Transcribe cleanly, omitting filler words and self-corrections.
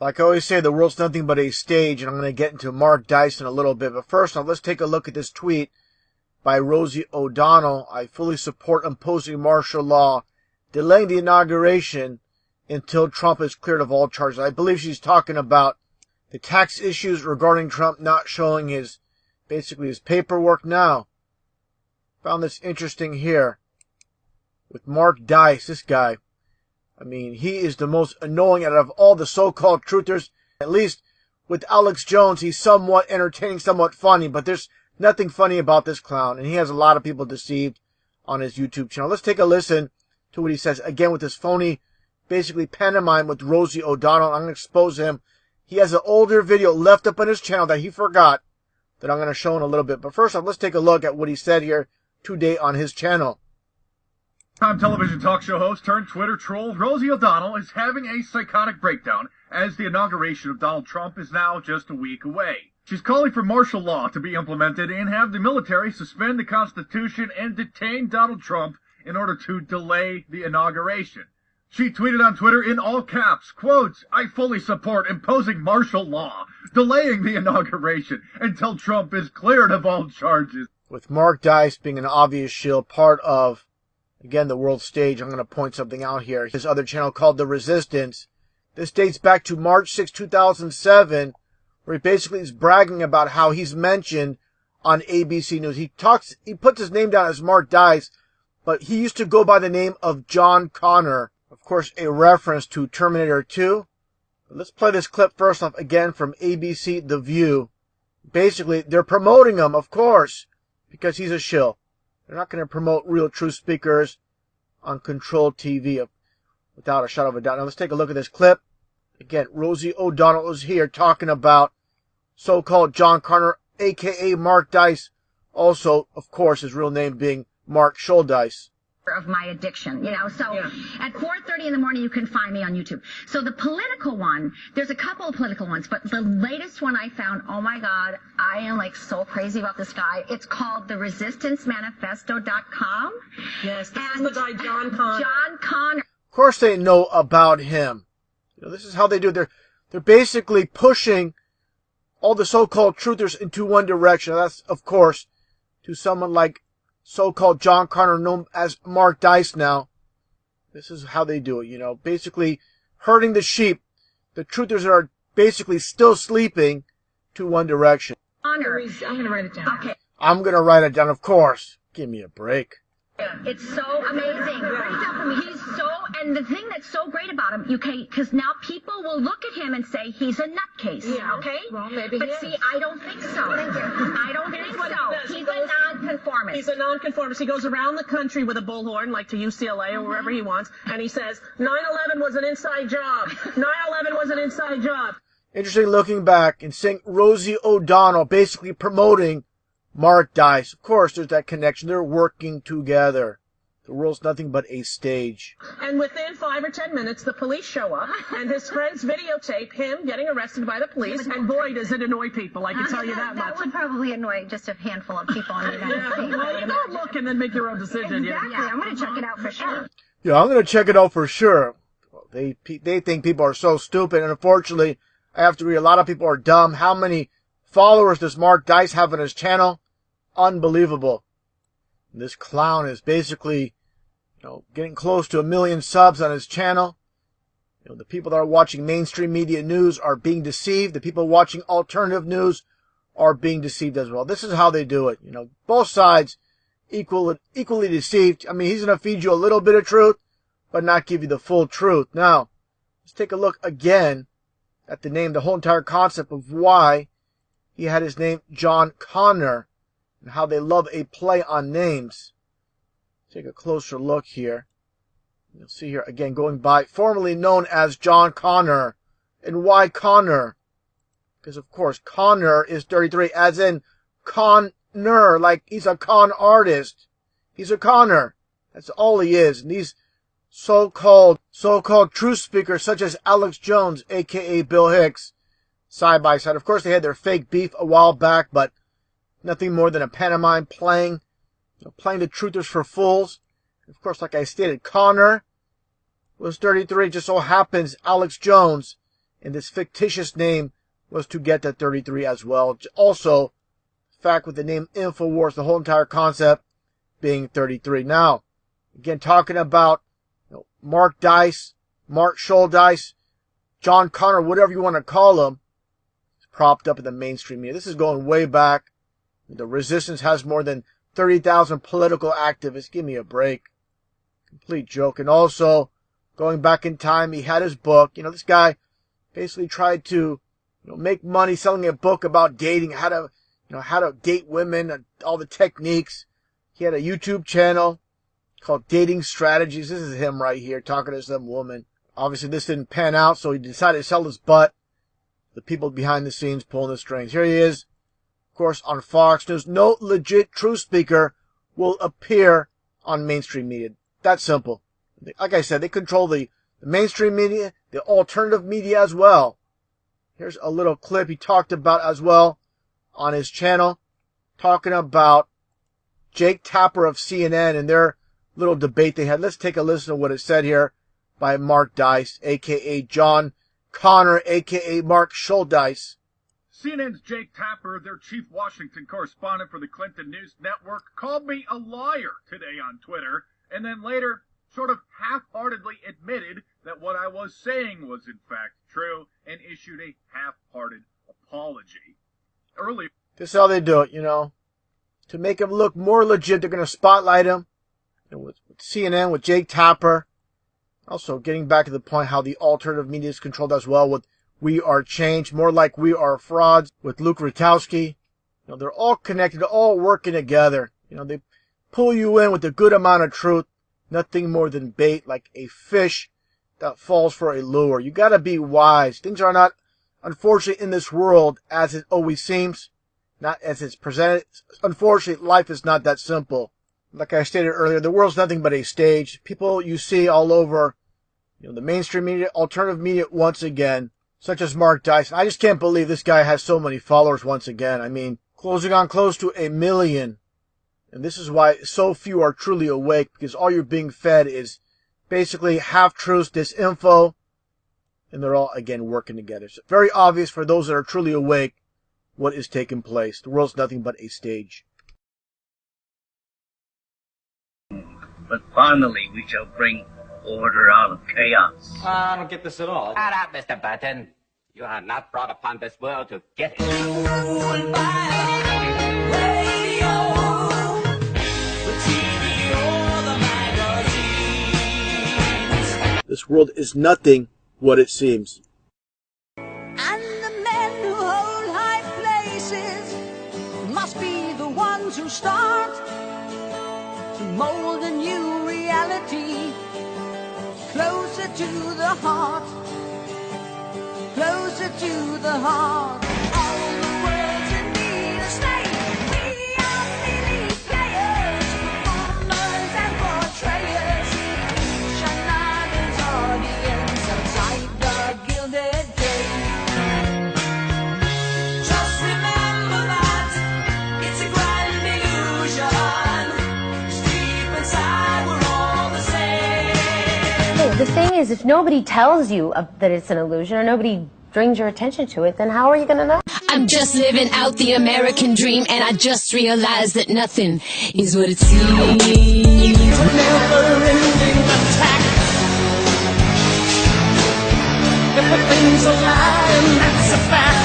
Like I always say, the world's nothing but a stage, and I'm going to get into Mark Dice in a little bit. But first off, let's take a look at this tweet by Rosie O'Donnell. I fully support imposing martial law, delaying the inauguration until Trump is cleared of all charges. I believe she's talking about the tax issues regarding Trump not showing his paperwork. Now, found this interesting here with Mark Dice, this guy. I mean, he is the most annoying out of all the so-called truthers. At least with Alex Jones, he's somewhat entertaining, somewhat funny, but there's nothing funny about this clown, and he has a lot of people deceived on his YouTube channel. Let's take a listen to what he says, again, with this phony, pantomime with Rosie O'Donnell. I'm going to expose him. He has an older video left up on his channel that he forgot that I'm going to show in a little bit. But first off, let's take a look at what he said here today on his channel. Television talk show host turned Twitter troll Rosie O'Donnell is having a psychotic breakdown as the inauguration of Donald Trump is now just a week away. She's calling for martial law to be implemented and have the military suspend the Constitution and detain Donald Trump in order to delay the inauguration. She tweeted on Twitter in all caps, quotes, "I fully support imposing martial law, delaying the inauguration until Trump is cleared of all charges." With Mark Dice being an obvious shill, part of, again, the world stage, I'm going to point something out here. His other channel called The Resistance. This dates back to March 6, 2007, where he basically is bragging about how he's mentioned on ABC News. He puts his name down as Mark Dice, but he used to go by the name of John Connor. Of course, a reference to Terminator 2. But let's play this clip first off, again, from ABC The View. Basically, they're promoting him, of course, because he's a shill. They're not going to promote real true speakers on controlled TV, without a shadow of a doubt. Now, let's take a look at this clip. Again, Rosie O'Donnell is here talking about so-called John Connor, a.k.a. Mark Dice. Also, of course, his real name being Mark Dice. Of my addiction, so yeah. At 4:30 in the morning you can find me on YouTube. So the political one, there's a couple of political ones, but the latest one I found, oh my god, I am like so crazy about this guy. It's called theresistancemanifesto.com. Yes, this is the guy John Connor. John Connor. Of course they know about him. This is how they do it. They're basically pushing all the so-called truthers into one direction. That's, of course, to someone like so-called John Connor, known as Mark Dice now. This is how they do it, basically herding the sheep. The truthers are basically still sleeping to one direction. Honor. I'm going to write it down. Okay. I'm going to write it down, of course. Give me a break. It's so amazing. He's so, and the thing that's so great about him, because now people will look at him and say he's a nutcase, okay? Well, maybe But see, I don't think so. I don't think so. He's a nonconformist. He's a nonconformist. He goes around the country with a bullhorn, like to UCLA or wherever he wants, and he says, 9/11 was an inside job. 9/11 was an inside job. Interesting looking back and seeing Rosie O'Donnell basically promoting Mark Dice. Of course, there's that connection. They're working together. The world's nothing but a stage. And within 5 or 10 minutes, the police show up, and his friends videotape him getting arrested by the police. And boy, does it annoy people, I can tell you that much. That would probably annoy just a handful of people in the United States. Well, you gotta look and then make your own decision. Exactly. I'm going to check it out for sure. Yeah, I'm going to check it out for sure. Well, they think people are so stupid, and unfortunately, I have to agree, a lot of people are dumb. How many followers does Mark Dice have on his channel? Unbelievable. And this clown is basically, getting close to 1 million subs on his channel. The people that are watching mainstream media news are being deceived. The people watching alternative news are being deceived as well. This is how they do it. Both sides equally deceived. I mean, he's going to feed you a little bit of truth, but not give you the full truth. Now, let's take a look again at the name, the whole entire concept of why he had his name John Connor, and how they love a play on names. Take a closer look here. You'll see here, again, going by, formerly known as John Connor. And why Connor? Because, of course, Connor is 33, as in Connor, like he's a con artist. He's a conner. That's all he is. And these so-called truth speakers, such as Alex Jones, a.k.a. Bill Hicks, side by side. Of course, they had their fake beef a while back, but nothing more than a pantomime playing the truthers for fools. Of course, like I stated, Connor was 33. Just so happens Alex Jones And this fictitious name was to get to 33 as well. Also, fact with the name InfoWars, the whole entire concept being 33. Now, again, talking about Mark Dice, Mark Schuldice, John Connor, whatever you want to call him, propped up in the mainstream media. This is going way back. The resistance has more than 30,000 political activists. Give me a break. Complete joke. And also, going back in time, he had his book. This guy basically tried to make money selling a book about dating, how to date women, and all the techniques. He had a YouTube channel called Dating Strategies. This is him right here talking to some woman. Obviously, this didn't pan out, so he decided to sell his butt. The people behind the scenes pulling the strings. Here he is, of course, on Fox News. No legit truth speaker will appear on mainstream media. That's simple. Like I said, they control the mainstream media, the alternative media as well. Here's a little clip he talked about as well on his channel, talking about Jake Tapper of CNN and their little debate they had. Let's take a listen to what it said here by Mark Dice, a.k.a. John Connor, a.k.a. Mark Schuldice. CNN's Jake Tapper, their chief Washington correspondent for the Clinton News Network, called me a liar today on Twitter, and then later sort of half-heartedly admitted that what I was saying was in fact true and issued a half-hearted apology. Earlier, this is how they do it, To make him look more legit, they're going to spotlight him with CNN, with Jake Tapper. Also, getting back to the point how the alternative media is controlled as well with We Are Change, more like We Are Frauds with Luke Rutowski. They're all connected, all working together. They pull you in with a good amount of truth, nothing more than bait, like a fish that falls for a lure. You got to be wise. Things are not, unfortunately, in this world as it always seems, not as it's presented. Unfortunately, life is not that simple. Like I stated earlier, the world's nothing but a stage. People you see all over, the mainstream media, alternative media once again, such as Mark Dice. I just can't believe this guy has so many followers once again. I mean, closing on close to 1 million. And this is why so few are truly awake, because all you're being fed is basically half-truths, disinfo, and they're all, again, working together. It's very obvious for those that are truly awake what is taking place. The world's nothing but a stage. But finally we shall bring order out of chaos. I don't get this at all. Shut up, Mr. Button. You are not brought upon this world to get it. This world is nothing what it seems. And the men who hold high places must be the ones who start to mold a new reality closer to the heart, closer to the heart. All the world's in need of snake. We are merely players, performers and portrayers. Shine another's audience outside the gilded gate. Just remember that it's a grand illusion. Deep inside we're all the same. The thing is, if nobody tells you that it's an illusion or nobody brings your attention to it, then how are you going to know? I'm just living out the American dream, and I just realized that nothing is what it seems. Never-ending attack. If a thing's a lie, and that's a fact.